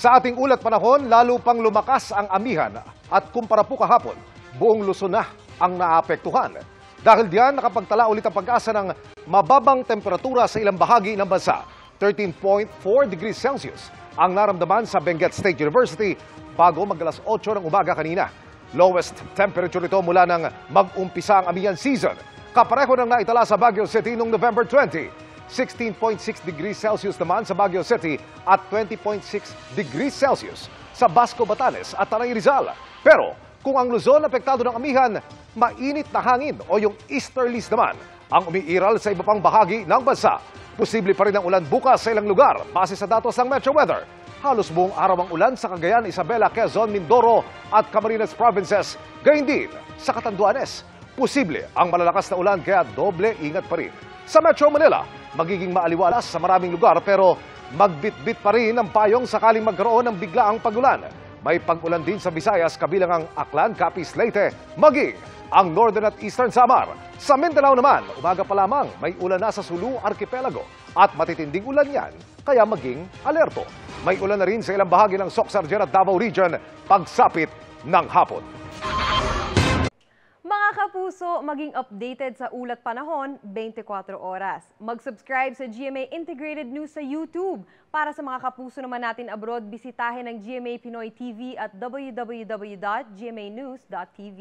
Sa ating ulat panahon, lalo pang lumakas ang amihan at kumpara po kahapon, buong Luzon na ang naapektuhan. Dahil diyan, nakapagtala ulit ang pag-asa ng mababang temperatura sa ilang bahagi ng bansa. 13.4 degrees Celsius ang naramdaman sa Benguet State University bago mag-alas 8 ng umaga kanina. Lowest temperature ito mula nang mag-umpisa ang amihan season. Kapareho ng naitala sa Baguio City noong November 20. 16.6 degrees Celsius naman sa Baguio City at 20.6 degrees Celsius sa Basco, Batanes at Tanay Rizal. Pero kung ang Luzon apektado ng amihan, mainit na hangin o yung easterlies naman ang umiiral sa iba pang bahagi ng bansa. Posible pa rin ang ulan bukas sa ilang lugar base sa datos ng Metro Weather. Halos buong araw ang ulan sa Cagayan, Isabela, Quezon, Mindoro at Camarines Provinces. Gayun din sa Catanduanes. Posible ang malalakas na ulan kaya doble ingat pa rin. Sa Metro Manila, magiging maaliwalas sa maraming lugar pero magbitbit pa rin ang payong sakaling magkaroon ng biglaang pag-ulan. May pag-ulan din sa Visayas kabilang ang Aklan, Capiz, Leyte, maging ang Northern at Eastern Samar. Sa Mindanao naman, umaga pa lamang may ulan na sa Sulu Archipelago at matitinding ulan yan, kaya maging alerto. May ulan na rin sa ilang bahagi ng Soc-Sargen at Davao Region pagsapit ng hapon. Mga kapuso, maging updated sa ulat panahon 24 oras. Mag-subscribe sa GMA Integrated News sa YouTube. Para sa mga kapuso naman natin abroad, bisitahin ang GMA Pinoy TV at www.gmanews.tv.